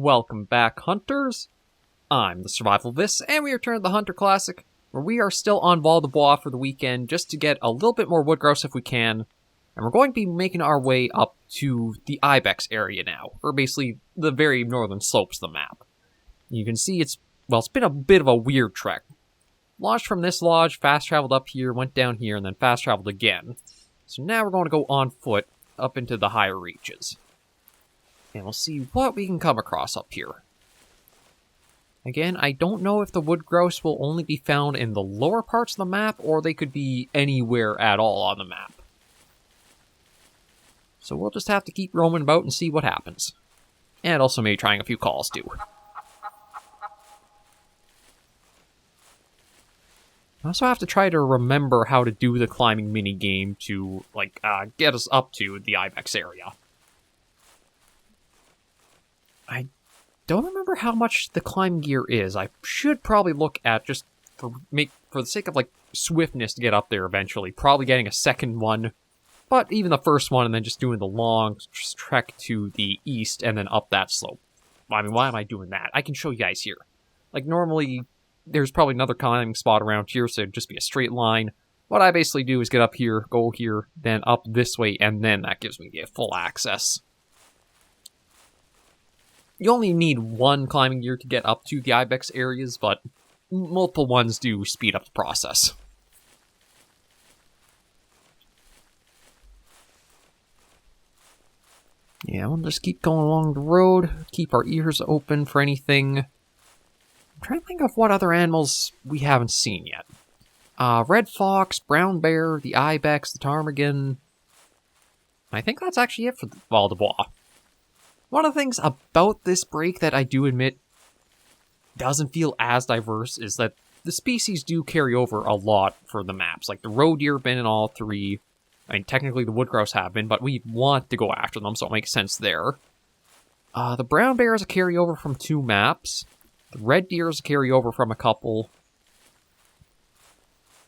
Welcome back, Hunters. I'm the SurvivalVis, and we return to the Hunter Classic, where we are still on Val-des-Bois for the weekend, just to get a little bit more wood grouse if we can. And we're going to be making our way up to the Ibex area now, or basically the very northern slopes of the map. You can see it's been a bit of a weird trek. Launched from this lodge, fast traveled up here, went down here, and then fast traveled again. So now we're going to go on foot up into the higher reaches. And we'll see what we can come across up here. Again, I don't know if the wood grouse will only be found in the lower parts of the map, or they could be anywhere at all on the map. So we'll just have to keep roaming about and see what happens. And also maybe trying a few calls too. I also have to try to remember how to do the climbing minigame to, get us up to the Ibex area. I don't remember how much the climb gear is. I should probably look at, just for the sake of, swiftness to get up there eventually, probably getting a second one. But even the first one, and then just doing the long trek to the east, and then up that slope. I mean, why am I doing that? I can show you guys here. Normally, there's probably another climbing spot around here, so it'd just be a straight line. What I basically do is get up here, go here, then up this way, and then that gives me the full access. You only need one climbing gear to get up to the Ibex areas, but multiple ones do speed up the process. Yeah, we'll just keep going along the road, keep our ears open for anything. I'm trying to think of what other animals we haven't seen yet. Red fox, brown bear, the ibex, the ptarmigan. I think that's actually it for the Val-des-Bois. One of the things about this break that I do admit doesn't feel as diverse is that the species do carry over a lot for the maps. Like the roe deer have been in all three. I mean, technically the wood grouse have been, but we want to go after them, so it makes sense there. The brown bear is a carryover from 2 maps. The red deer is a carryover from a couple.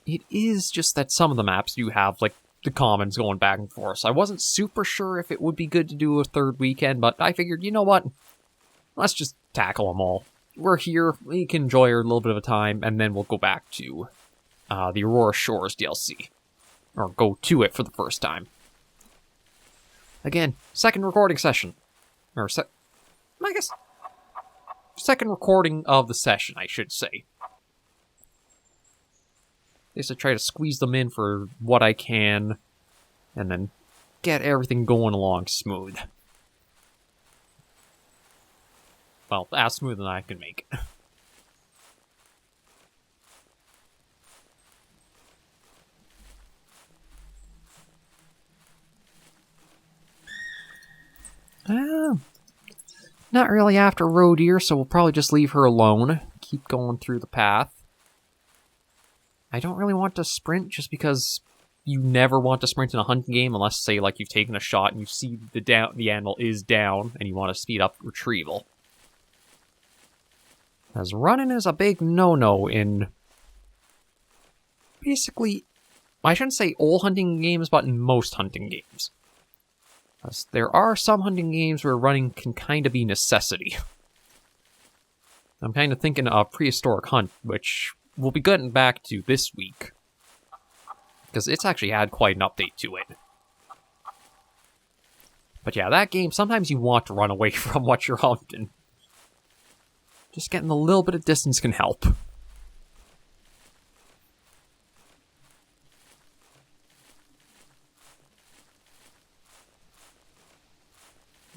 It is just that some of the maps do have, the commons going back and forth. So I wasn't super sure if it would be good to do a third weekend, but I figured, you know what? Let's just tackle them all. We're here, we can enjoy our little bit of a time, and then we'll go back to the Aurora Shores DLC. Or go to it for the first time. Again, second recording session. Second recording of the session, I should say. I guess I try to squeeze them in for what I can, and then get everything going along smooth. Well, as smooth as I can make it. Not really after roe deer, so we'll probably just leave her alone. Keep going through the path. I don't really want to sprint just because you never want to sprint in a hunting game unless, say, you've taken a shot and you see the animal is down and you want to speed up retrieval. As running is a big no-no in basically, I shouldn't say all hunting games, but in most hunting games. There are some hunting games where running can kind of be necessity. I'm kind of thinking of Prehistoric Hunt, which we'll be getting back to this week. Because it's actually had quite an update to it. But yeah, that game, sometimes you want to run away from what you're hunting. Just getting a little bit of distance can help.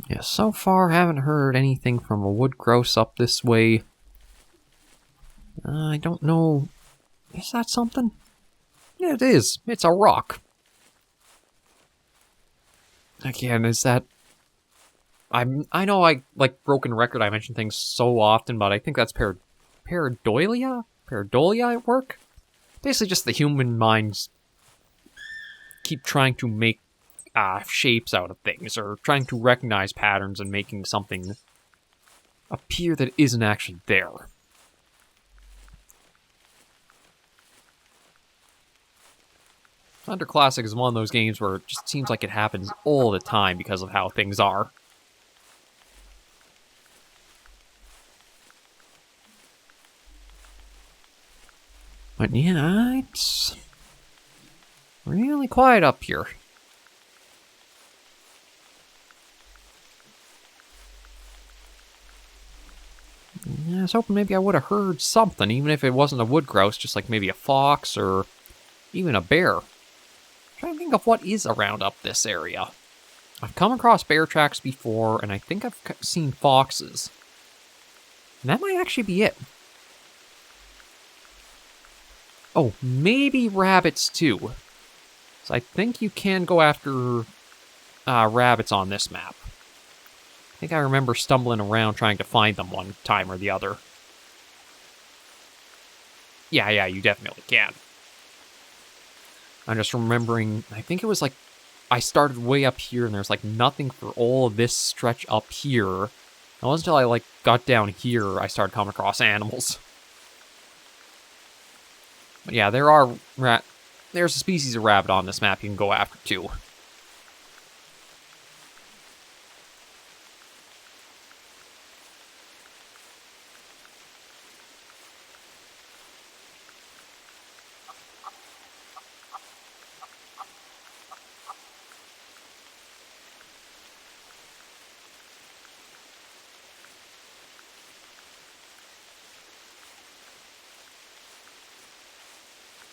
Yeah, so far haven't heard anything from a wood grouse up this way. I don't know. Is that something? Yeah, it is. It's a rock. Again, is that... I know broken record, I mention things so often, but I think that's pareidolia? Pareidolia at work? Basically just the human minds keep trying to make shapes out of things, or trying to recognize patterns and making something appear that isn't actually there. Hunter Classic is one of those games where it just seems like it happens all the time because of how things are. But yeah, it's really quiet up here. Yeah, I was hoping maybe I would have heard something, even if it wasn't a wood grouse, just like maybe a fox or even a bear. I'm trying to think of what is around up this area. I've come across bear tracks before, and I think I've seen foxes. And that might actually be it. Oh, maybe rabbits too. So I think you can go after rabbits on this map. I think I remember stumbling around trying to find them one time or the other. Yeah, you definitely can. I'm just remembering, I think it was like, I started way up here and there's like nothing for all of this stretch up here. It wasn't until I like got down here I started coming across animals. But yeah, there's a species of rabbit on this map you can go after too.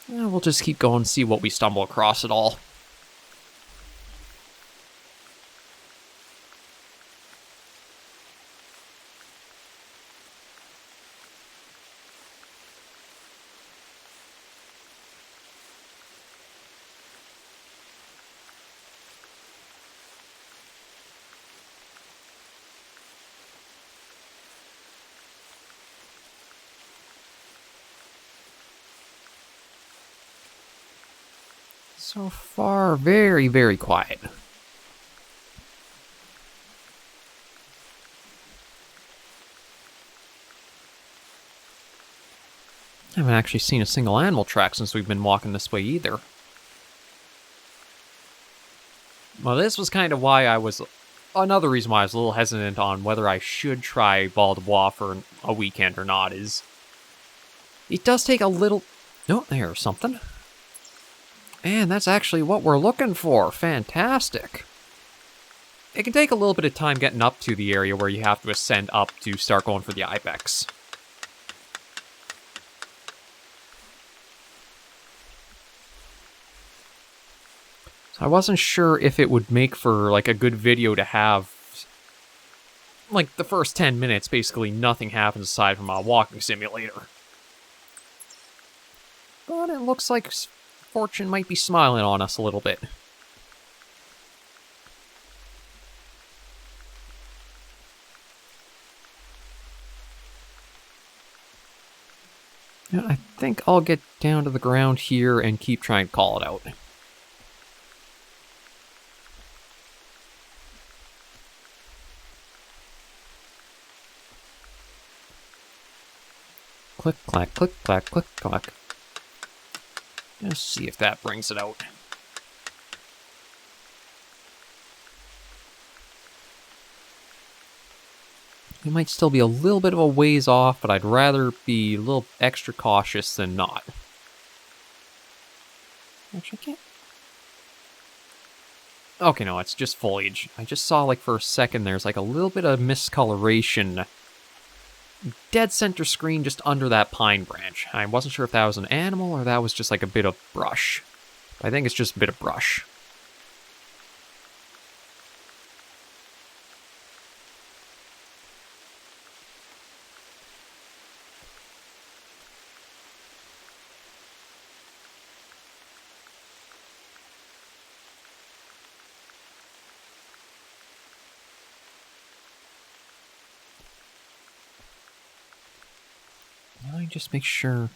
Yeah, we'll just keep going and see what we stumble across at all. So far, very, very quiet. I haven't actually seen a single animal track since we've been walking this way either. Well, this was kind of why another reason why I was a little hesitant on whether I should try Val-des-Bois for a weekend or not is... It does take a little... Oh, there's something. And that's actually what we're looking for. Fantastic. It can take a little bit of time getting up to the area where you have to ascend up to start going for the Ibex. So I wasn't sure if it would make for like a good video to have like the first 10 minutes basically nothing happens aside from a walking simulator. But it looks like fortune might be smiling on us a little bit. Yeah, I think I'll get down to the ground here and keep trying to call it out. Click, clack, click, clack, click, clack. Let's see if that brings it out. We might still be a little bit of a ways off, but I'd rather be a little extra cautious than not. Actually, I can't. Okay, no, it's just foliage. I just saw, like, for a second, there's, like, a little bit of miscoloration. Dead center screen just under that pine branch. I wasn't sure if that was an animal or that was just, like, a bit of brush. I think it's just a bit of brush. Let me just make sure.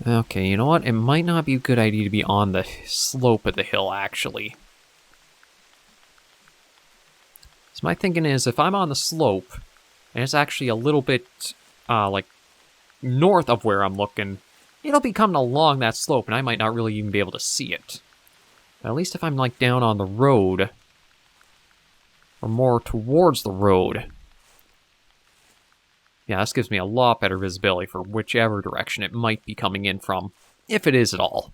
Okay, you know what? It might not be a good idea to be on the slope of the hill, actually. So my thinking is, if I'm on the slope, and it's actually a little bit, like, north of where I'm looking, it'll be coming along that slope, and I might not really even be able to see it. But at least if I'm, like, down on the road, or more towards the road, Yeah, this gives me a lot better visibility for whichever direction it might be coming in from, if it is at all.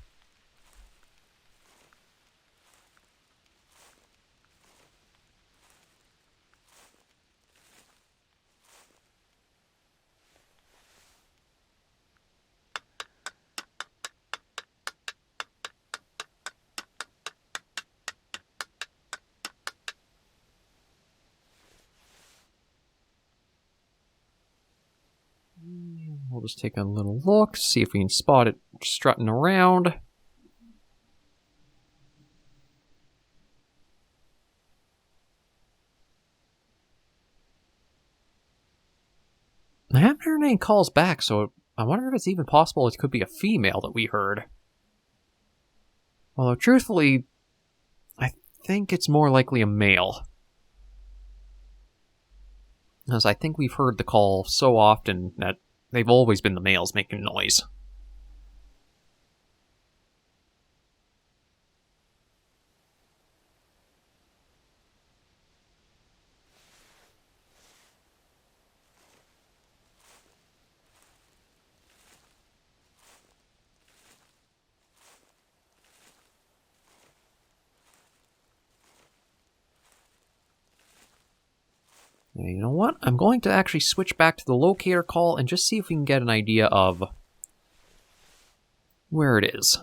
We'll just take a little look, see if we can spot it strutting around. I haven't heard any calls back, so I wonder if it's even possible it could be a female that we heard. Although, truthfully, I think it's more likely a male. As I think we've heard the call so often that they've always been the males making noise. You know what? I'm going to actually switch back to the locator call and just see if we can get an idea of where it is.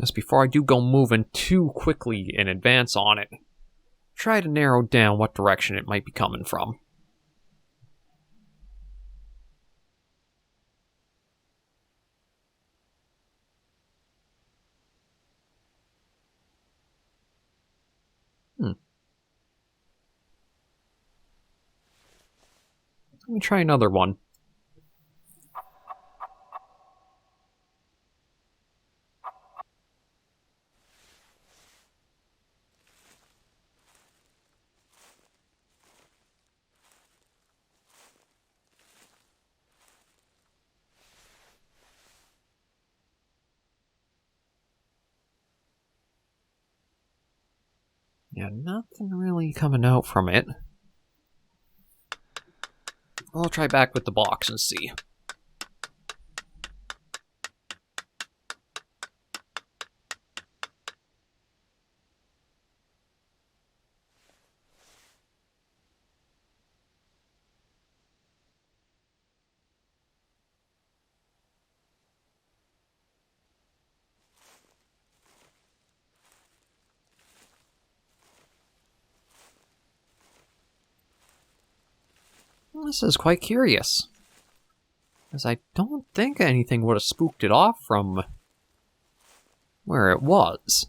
Just before I do go moving too quickly in advance on it, try to narrow down what direction it might be coming from. Let me try another one. Yeah, nothing really coming out from it. I'll try back with the box and see. This is quite curious, as I don't think anything would have spooked it off from where it was.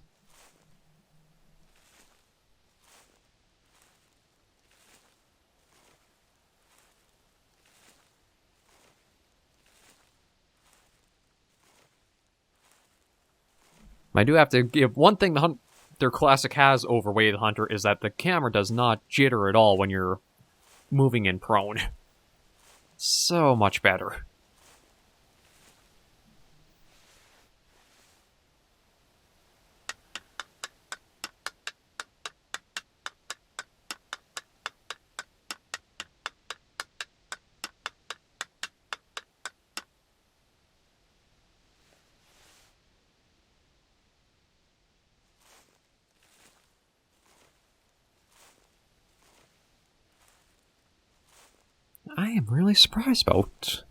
I do have to give one thing the Hunter Classic has over Way of the Hunter is that the camera does not jitter at all when you're moving in prone. So much better. I am really surprised about...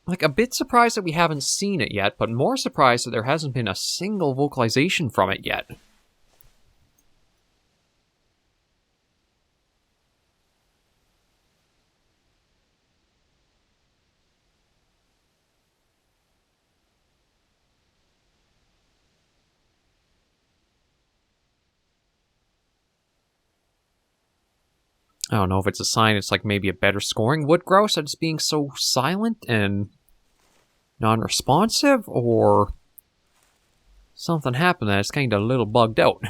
Like, a bit surprised that we haven't seen it yet, but more surprised that there hasn't been a single vocalization from it yet. I don't know if it's a sign it's like maybe a better scoring wood grouse that it's being so silent and non-responsive, or something happened that it's kind of a little bugged out.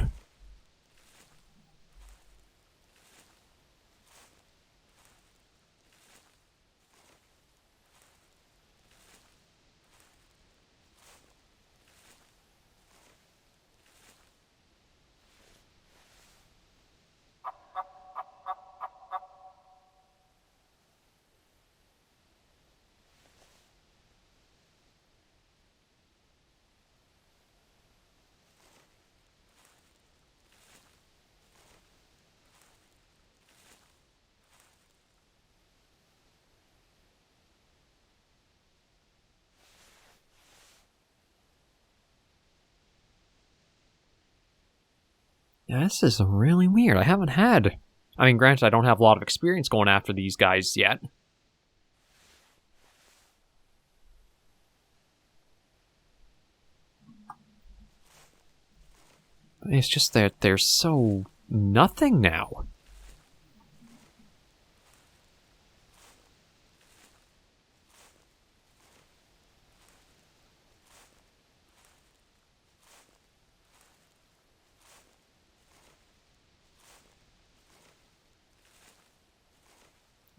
Yeah, this is really weird. I haven't had... I mean, granted, I don't have a lot of experience going after these guys yet. It's just that they're so... nothing now.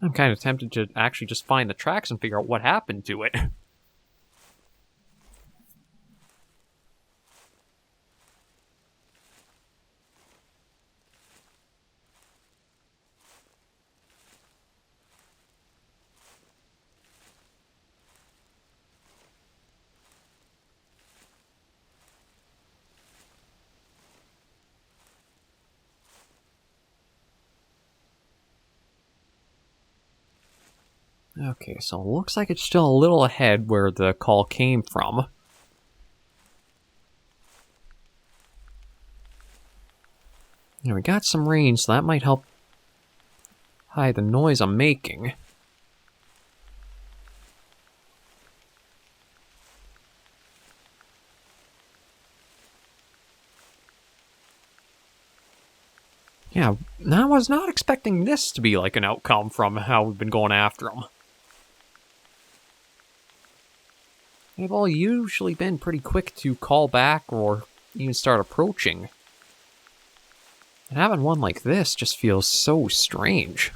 I'm kind of tempted to actually just find the tracks and figure out what happened to it. Okay, so it looks like it's still a little ahead where the call came from. Yeah, we got some rain, so that might help hide the noise I'm making. Yeah, I was not expecting this to be like an outcome from how we've been going after them. They've all usually been pretty quick to call back or even start approaching. And having one like this just feels so strange.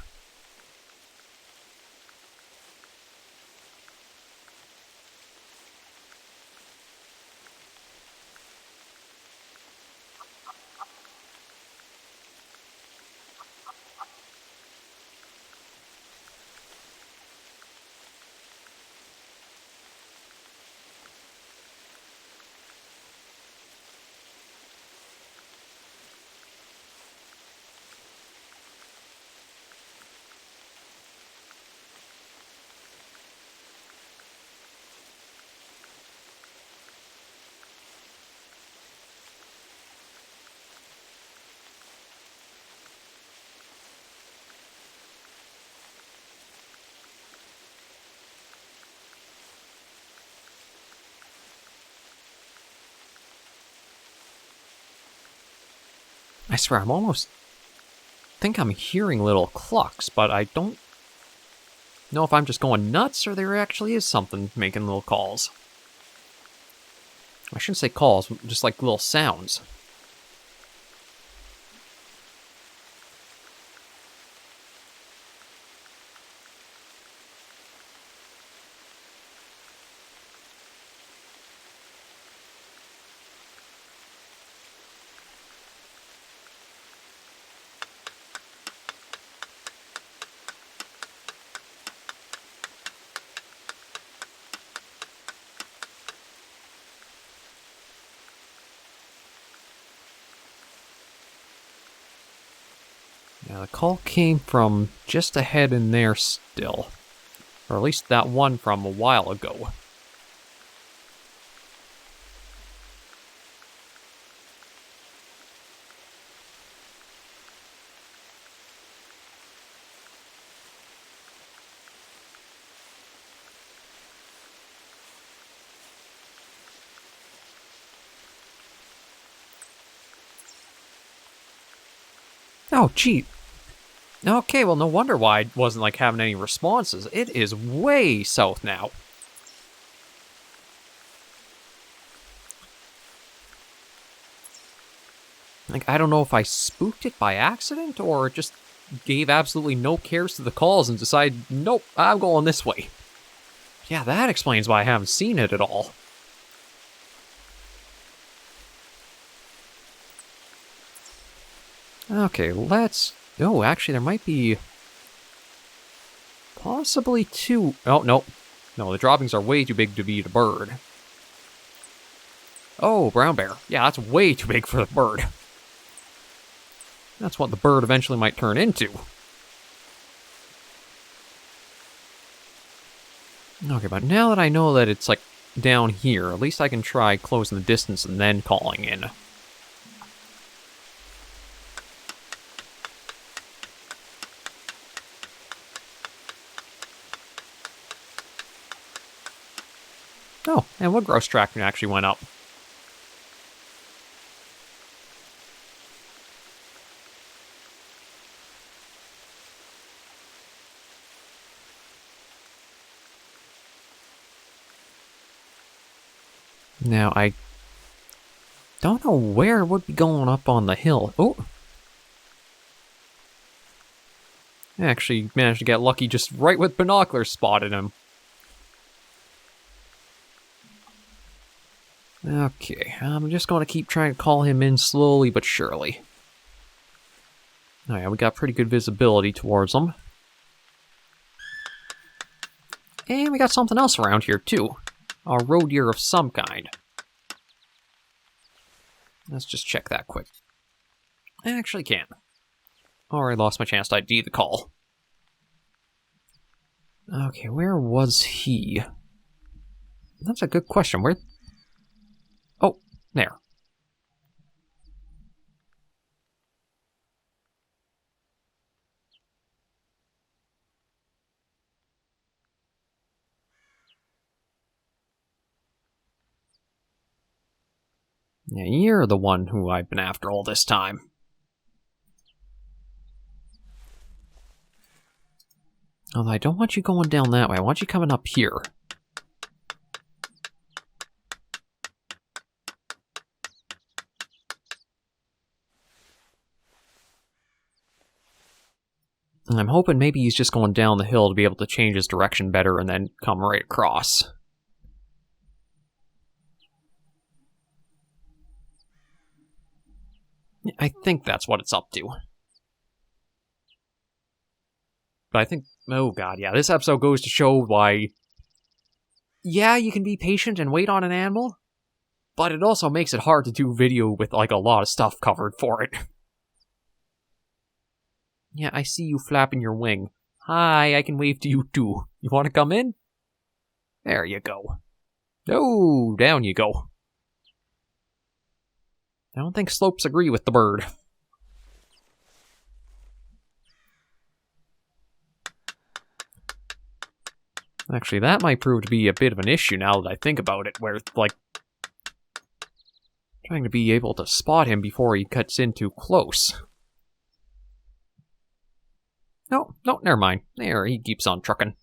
I swear, I'm almost... think I'm hearing little clucks, but I don't know if I'm just going nuts or there actually is something making little calls. I shouldn't say calls, just like little sounds. Yeah, the call came from just ahead in there still. Or at least that one from a while ago. Oh, gee. Okay, well, no wonder why I wasn't, like, having any responses. It is way south now. Like, I don't know if I spooked it by accident or just gave absolutely no cares to the calls and decided, nope, I'm going this way. Yeah, that explains why I haven't seen it at all. Okay, let's... Oh, actually, there might be... possibly two... Oh, no. No, the droppings are way too big to be the bird. Oh, brown bear. Yeah, that's way too big for the bird. That's what the bird eventually might turn into. Okay, but now that I know that it's, like, down here, at least I can try closing the distance and then calling in. Oh, and wood grouse tracking actually went up. Now, I don't know where it would be going up on the hill. Oh! I actually managed to get lucky just right with binoculars spotted him. Okay, I'm just going to keep trying to call him in slowly but surely. Oh yeah, we got pretty good visibility towards him. And we got something else around here too. A roe deer of some kind. Let's just check that quick. I actually can't. Already lost my chance to ID the call. Okay, where was he? That's a good question. Where? Oh, there. Yeah, you're the one who I've been after all this time. Although I don't want you going down that way. I want you coming up here. And I'm hoping maybe he's just going down the hill to be able to change his direction better and then come right across. I think that's what it's up to. But I think, oh god, yeah, this episode goes to show why, yeah, you can be patient and wait on an animal, but it also makes it hard to do video with, like, a lot of stuff covered for it. Yeah, I see you flapping your wing. Hi, I can wave to you too. You want to come in? There you go. Oh, down you go. I don't think slopes agree with the bird. Actually, that might prove to be a bit of an issue now that I think about it, where, like, trying to be able to spot him before he cuts in too close. No, never mind. There, he keeps on trucking.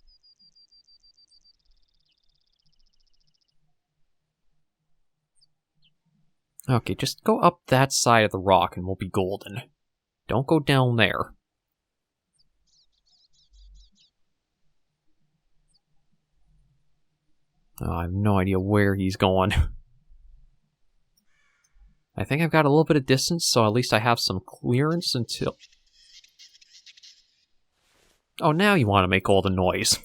Okay, just go up that side of the rock and we'll be golden. Don't go down there. Oh, I have no idea where he's going. I think I've got a little bit of distance, so at least I have some clearance until... Oh, now you want to make all the noise.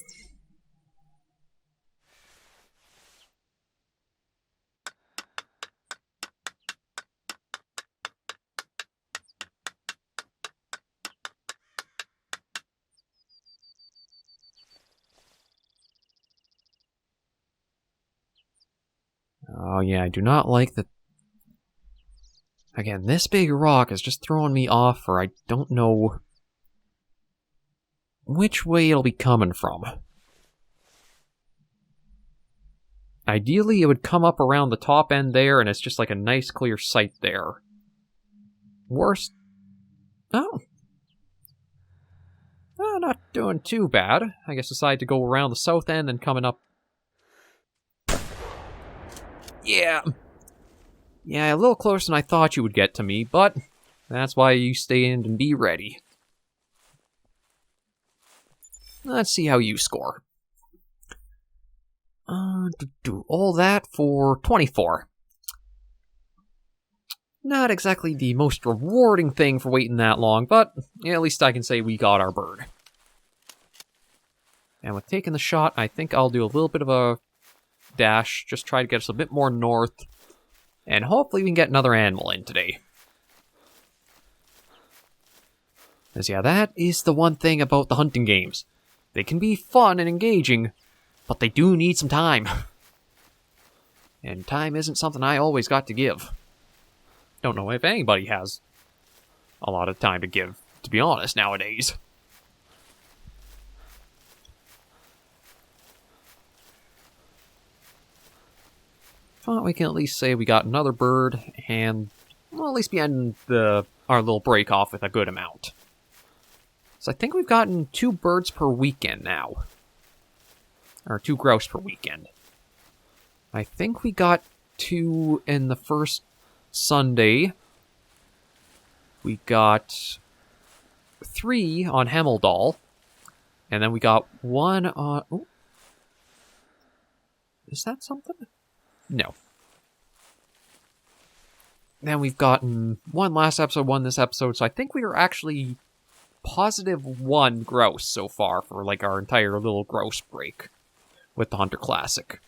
Oh yeah, I do not like that. Again, this big rock is just throwing me off, or I don't know which way it'll be coming from. Ideally, it would come up around the top end there, and it's just like a nice clear sight there. Worst... Oh. Oh, not doing too bad. I guess decide to go around the south end and coming up... Yeah. Yeah, a little closer than I thought you would get to me, but that's why you stay in and be ready. Let's see how you score. All that for 24. Not exactly the most rewarding thing for waiting that long, but at least I can say we got our bird. And with taking the shot, I think I'll do a little bit of a dash, just try to get us a bit more north, and hopefully we can get another animal in today. Because yeah, that is the one thing about the hunting games. They can be fun and engaging, but they do need some time. And time isn't something I always got to give. Don't know if anybody has a lot of time to give, to be honest, nowadays. But we can at least say we got another bird, and we'll at least be ending our little break off with a good amount. So I think we've gotten 2 birds per weekend now. Or 2 grouse per weekend. I think we got 2 in the first Sunday. We got 3 on Hemmeldal. And then we got 1 on... Oh. Is that something? No. Then we've gotten 1 last episode, 1 this episode, so I think we are actually positive 1 grouse so far for like our entire little grouse break with the Hunter Classic.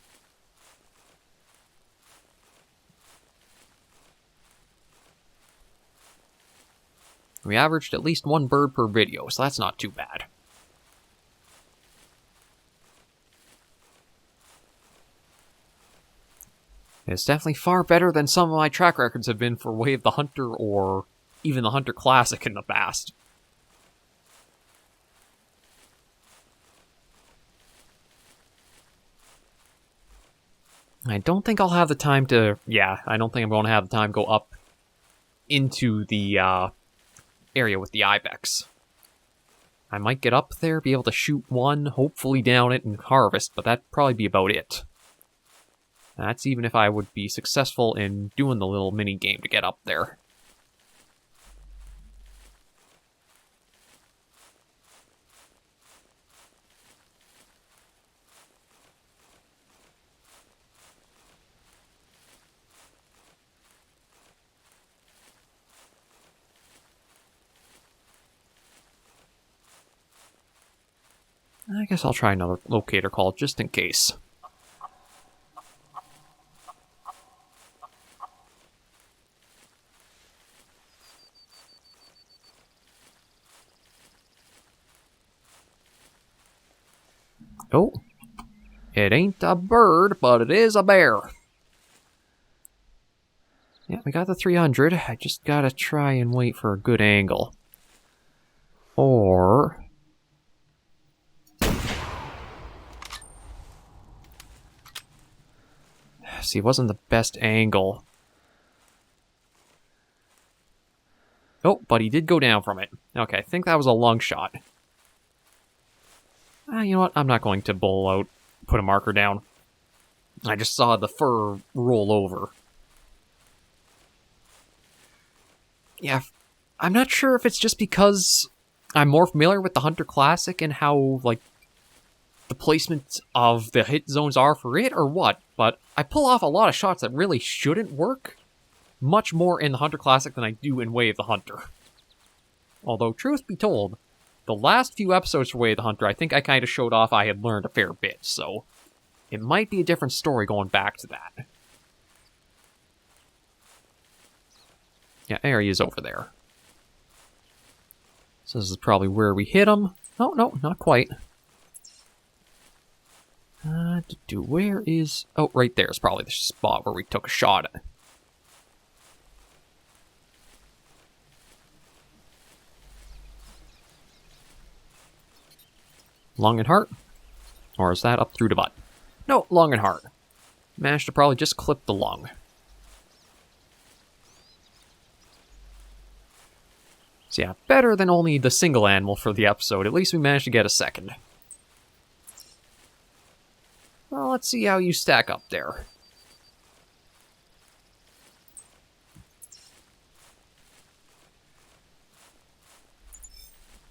We averaged at least 1 bird per video, so that's not too bad. It's definitely far better than some of my track records have been for Way of the Hunter or even the Hunter Classic in the past. I don't think I'll have the time to... Yeah, I don't think I'm going to have the time to go up into the area with the Ibex. I might get up there, be able to shoot 1, hopefully down it, and harvest, but that'd probably be about it. That's even if I would be successful in doing the little mini-game to get up there. I guess I'll try another locator call just in case. Oh, it ain't a bird, but it is a bear. Yeah, we got the 300. I just gotta try and wait for a good angle. Or... See, it wasn't the best angle. Oh, but he did go down from it. Okay, I think that was a long shot. You know what? I'm not going to bull out, put a marker down. I just saw the fur roll over. Yeah, I'm not sure if it's just because I'm more familiar with the Hunter Classic and how, like, the placement of the hit zones are for it or what, but I pull off a lot of shots that really shouldn't work much more in the Hunter Classic than I do in Way of the Hunter. Although, truth be told, the last few episodes for Way of the Hunter, I think I kind of showed off I had learned a fair bit, so it might be a different story going back to that. Yeah, there he is over there. So this is probably where we hit him. Oh, no, not quite. Where is... Oh, right there is probably the spot where we took a shot at. Lung and heart? Or is that up through the butt? No, lung and heart. Managed to probably just clip the lung. So yeah, better than only the single animal for the episode. At least we managed to get a second. Well, let's see how you stack up there.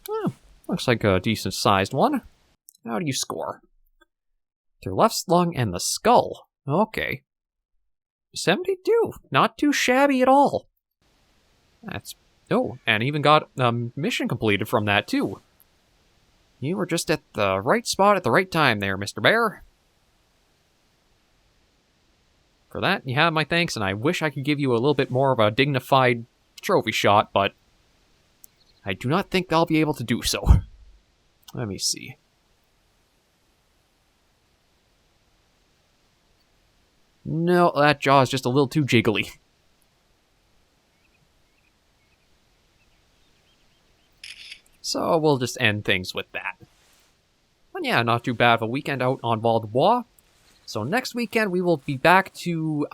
Oh, looks like a decent-sized one. How do you score? Their left lung and the skull. Okay. 72. Not too shabby at all. That's... Oh, and even got a mission completed from that, too. You were just at the right spot at the right time there, Mr. Bear. For that, you have my thanks, and I wish I could give you a little bit more of a dignified trophy shot, but I do not think I'll be able to do so. Let me see. No, that jaw is just a little too jiggly. So we'll just end things with that. But yeah, not too bad of a weekend out on Val-des-Bois. So next weekend, we will be back to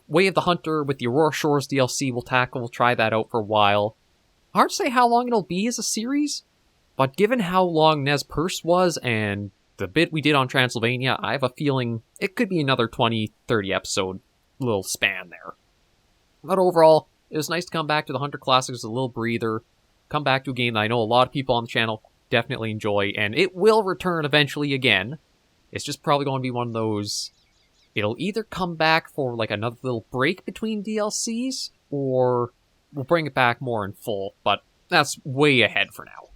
Way of the Hunter with the Aurora Shores DLC. We'll try that out for a while. Hard to say how long it'll be as a series, but given how long Nez Perce was and the bit we did on Transylvania, I have a feeling it could be another 20, 30 episode little span there. But overall, it was nice to come back to the Hunter Classic as a little breather, come back to a game that I know a lot of people on the channel definitely enjoy, and it will return eventually again. It's just probably going to be one of those, it'll either come back for like another little break between DLCs, or we'll bring it back more in full, but that's way ahead for now.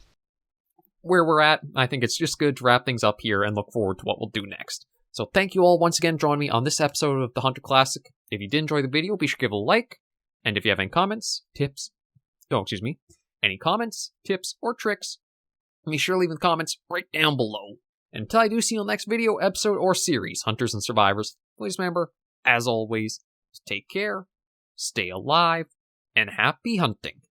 Where we're at, I think it's just good to wrap things up here and look forward to what we'll do next. So thank you all once again for joining me on this episode of the Hunter Classic. If you did enjoy the video, be sure to give it a like, and if you have any comments, any comments, tips, or tricks, be sure to leave in the comments right down below. And until I do see you in the next video, episode, or series, Hunters and Survivors, please remember, as always, to take care, stay alive, and happy hunting.